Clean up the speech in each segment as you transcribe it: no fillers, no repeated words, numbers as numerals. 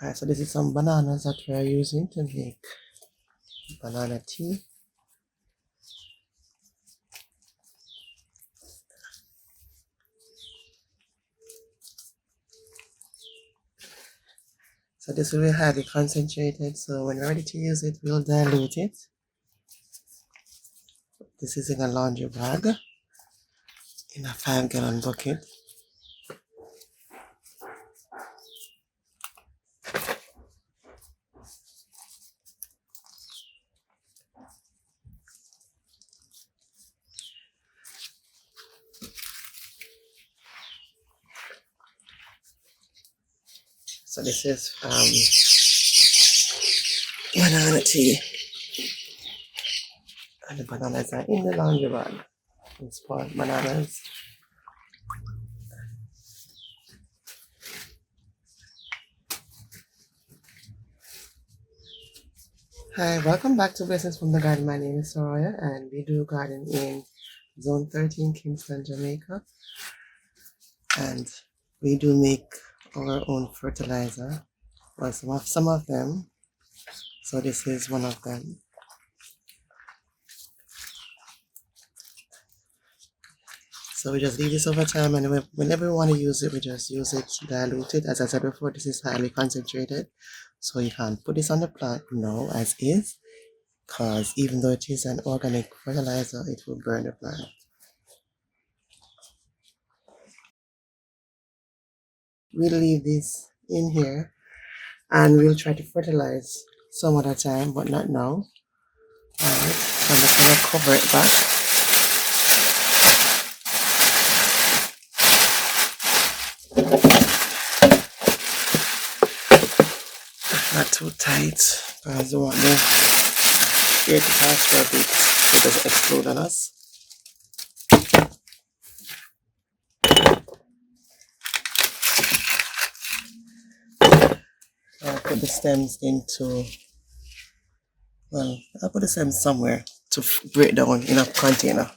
Alright, so this is some bananas that we are using to make banana tea. So this will be highly concentrated, so when we're ready to use it, we'll dilute it. This is in a laundry bag, in a 5-gallon bucket. So this is banana tea. And the bananas are in the laundry bag. It's spoiled bananas. Hi, welcome back to Blessings from the Garden. My name is Soraya and we do garden in Zone 13, Kingston, Jamaica. And we do make our own fertilizer. Well, some of them. So this is one of them. So we just leave this over time, and whenever we want to use it, we just use it diluted. As I said before, this is highly concentrated. So you can't put this on the plant now as is, because even though it is an organic fertilizer, it will burn the plant. We'll leave this in here and we'll try to fertilize some other time, but not now. Alright, so I'm just going to cover it back. Not too tight, because I want the air to pass for a bit so it doesn't explode on us. I'll put the stems into, well, I'll put the stems somewhere to break down in a container.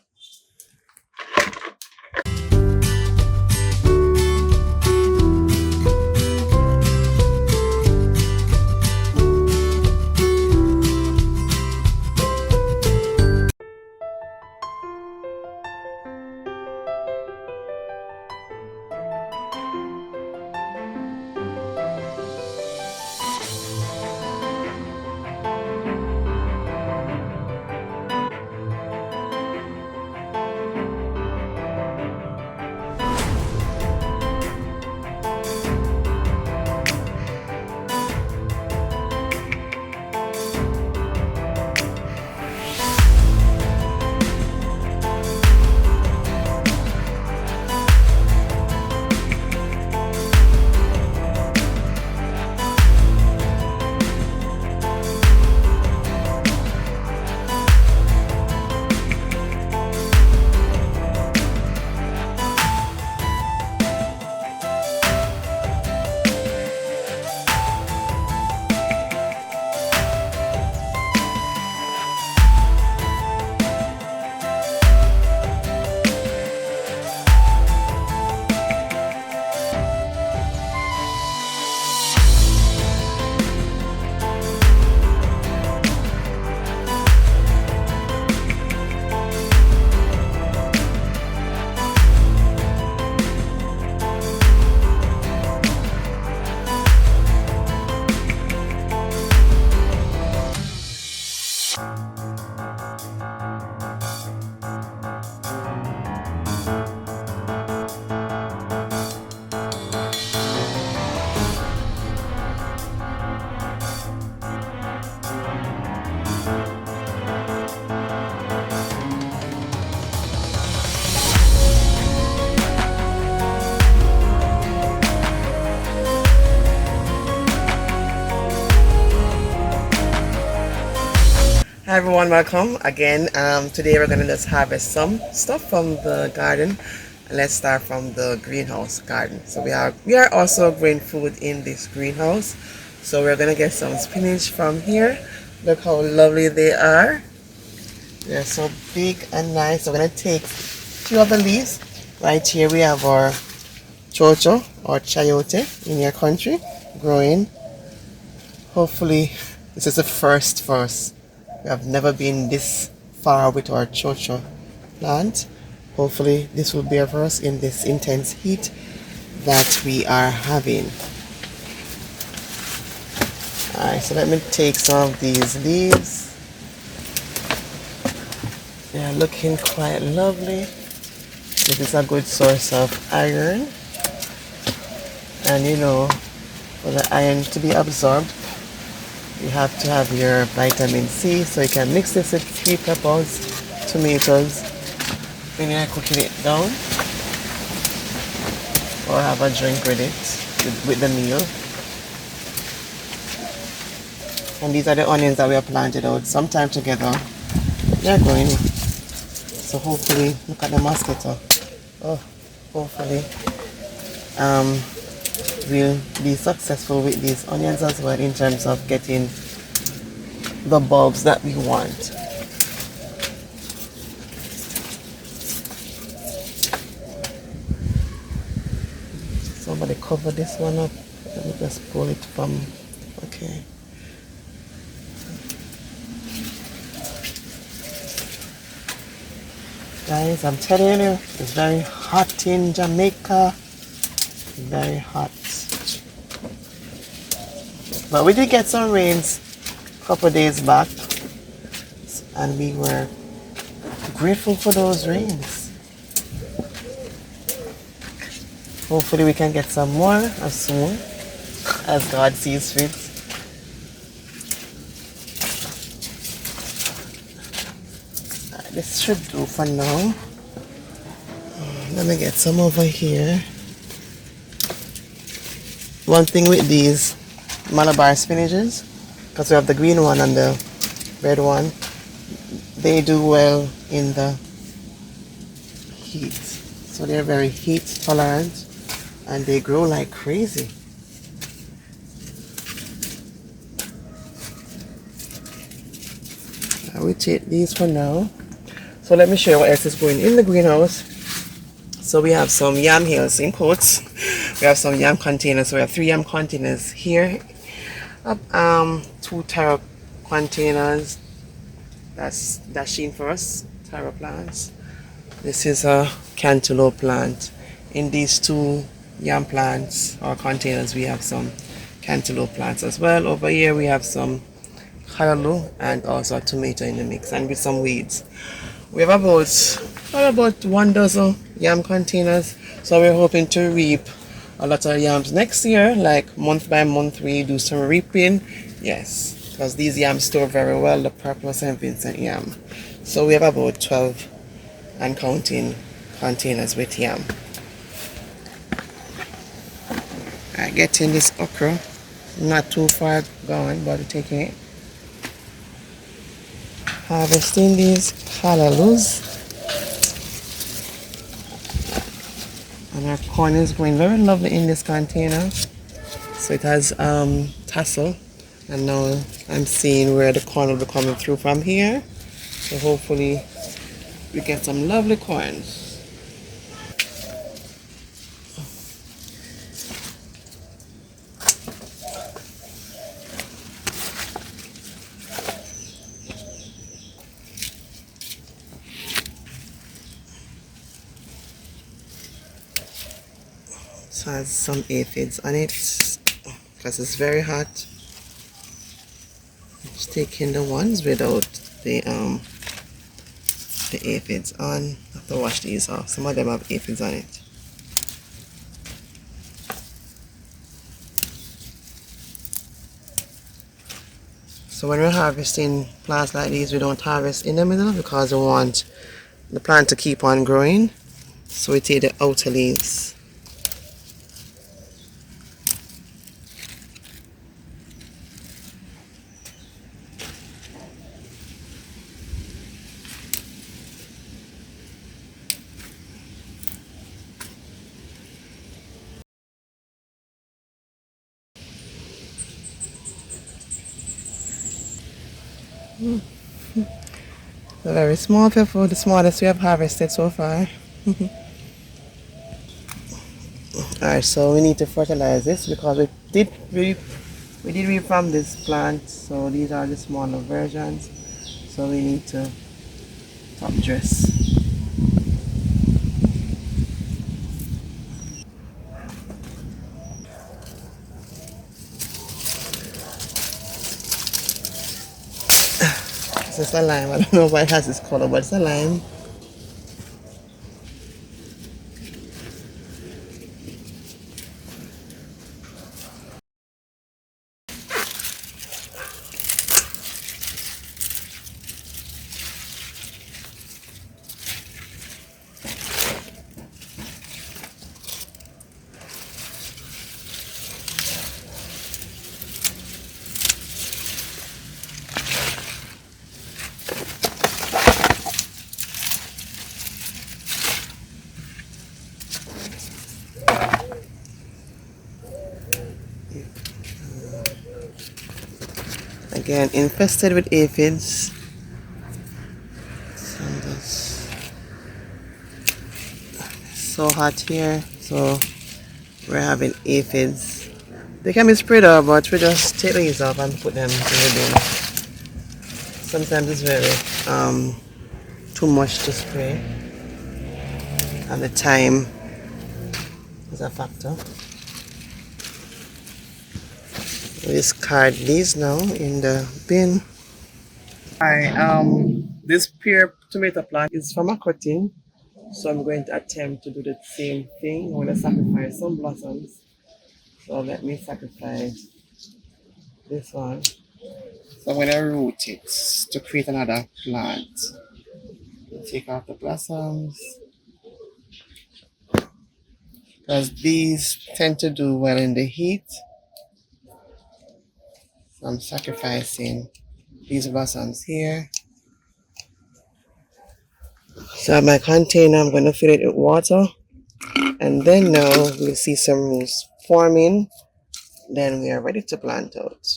Hi everyone, welcome again. Today we're gonna just harvest some stuff from the garden. Let's start from the greenhouse garden. So we are also growing food in this greenhouse. So we're gonna get some spinach from here. Look how lovely they are. They're so big and nice. So we're gonna take 2 of the leaves. Right here we have our chocho or chayote in your country growing. Hopefully, this is a first for us. We have never been this far with our chocho plant. Hopefully, this will bear for us in this intense heat that we are having. Alright, so let me take some of these leaves. They are looking quite lovely. This is a good source of iron. And you know, for the iron to be absorbed, you have to have your vitamin C, so you can mix this with sweet peppers, tomatoes when you're cooking it down, or have a drink with it, with the meal. And these are the onions that we have planted out sometime together. They're growing. So hopefully, look at the mosquito. Oh, hopefully we'll be successful with these onions as well in terms of getting the bulbs that we want. Somebody cover this one up. Let me just pull it from, okay. Guys, I'm telling you, it's very hot in Jamaica. Very hot. But we did get some rains a couple of days back, and we were grateful for those rains. Hopefully we can get some more as soon as God sees fit. This should do for now. Let me get some over here. One thing with these Malabar spinaches, because we have the green one and the red one, they do well in the heat. So they're very heat tolerant and they grow like crazy. I will take these for now. So let me show you what else is going in the greenhouse. So we have some yam hills in quotes. We have some yam containers. So we have 3 yam containers here. 2 taro containers. That's dashing for us, taro plants. This is a cantaloupe plant. In these 2 yam plants or containers, we have some cantaloupe plants as well. Over here we have some callaloo and also a tomato in the mix, and with some weeds. We have about 1 dozen yam containers, so we're hoping to reap a lot of yams next year, like month by month we do some reaping. Yes, because these yams store very well, the purple St. Vincent yam. So we have about 12 and counting containers with yam. I get in this okra, not too far gone, but we're taking it. Harvesting these callaloos. And our corn is growing very lovely in this container. So it has tassel. And now I'm seeing where the corn will be coming through from here. So hopefully we get some lovely corns. It has some aphids on it because it's very hot. Just taking the ones without the aphids on. I have to wash these off. Some of them have aphids on it. So when we're harvesting plants like these, we don't harvest in the middle because we want the plant to keep on growing. So we take the outer leaves. A very small pepper, the smallest we have harvested so far. Alright, so we need to fertilize this because we did We did reform this plant, so these are the smaller versions. So we need to top dress. This is a lime. I don't know why it has this color, but it's a lime. Again, infested with aphids. So hot here, so we're having aphids. They can be sprayed off, but we just take these off and put them in the bin. Sometimes it's very too much to spray, and the time is a factor. We discard these now in the bin. Hi, this pear tomato plant is from a cutting, so I'm going to attempt to do the same thing. I'm going to sacrifice some blossoms. So let me sacrifice this one. So I'm going to root it to create another plant. Take out the blossoms, because these tend to do well in the heat. So I'm sacrificing these blossoms here. So my container, I'm going to fill it with water, and then now we'll see some roots forming. Then we are ready to plant out.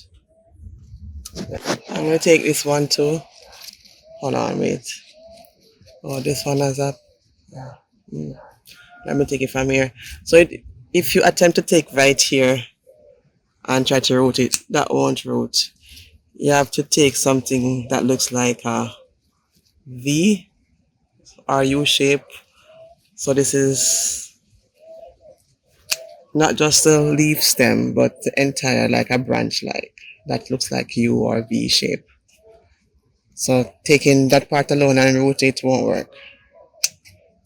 I'm going to take this one too. Hold on, wait. Oh, this one has a. Yeah. Let me take it from here. So if you attempt to take right here and try to root it, that won't root. You have to take something that looks like a V or U shape. So this is not just a leaf stem, but the entire like a branch like that looks like U or V shape. So taking that part alone and root it won't work.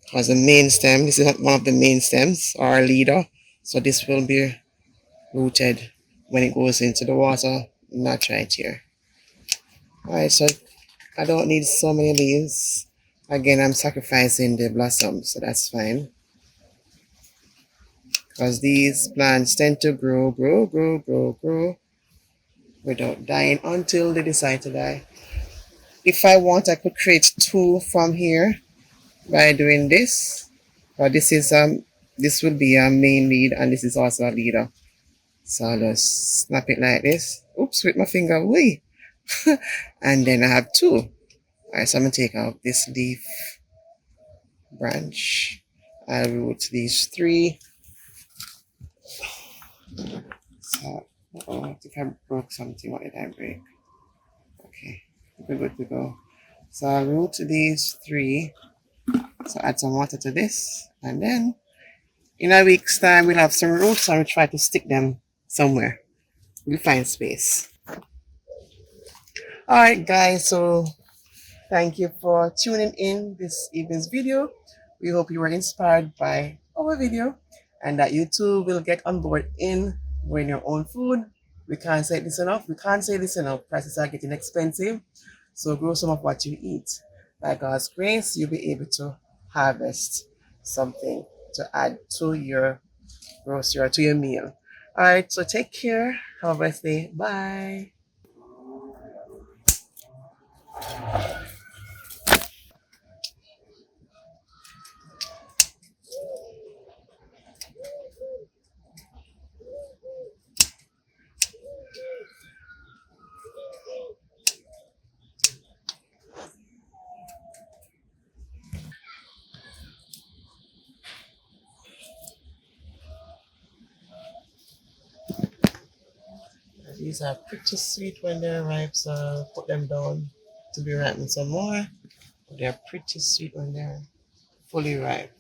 Because the main stem, this is one of the main stems or a leader. So this will be rooted when it goes into the water, not right here. Alright, so I don't need so many leaves. Again, I'm sacrificing the blossoms, so that's fine. Because these plants tend to grow without dying until they decide to die. If I want, I could create two from here by doing this. But this will be a main lead, and this is also a leader. So I'll just snap it like this. Oops, with my finger, wee. And then I have two. Alright, so I'm gonna take out this leaf branch. I'll root these three. So, I think I broke something. What did I break? Okay, we're good to go. So I'll root these three. So add some water to this, and then in a week's time we'll have some roots, and we'll try to stick them somewhere. We'll find space. Alright guys, so thank you for tuning in this evening's video. We hope you were inspired by our video and that you too will get on board in growing your own food. We can't say this enough. We can't say this enough. Prices are getting expensive. So grow some of what you eat. By God's grace, you'll be able to harvest something to add to your grocery or to your meal. All right, so take care. Have a blessed day. Bye. These are pretty sweet when they're ripe, so I'll put them down to be ripened some more. They're pretty sweet when they're fully ripe.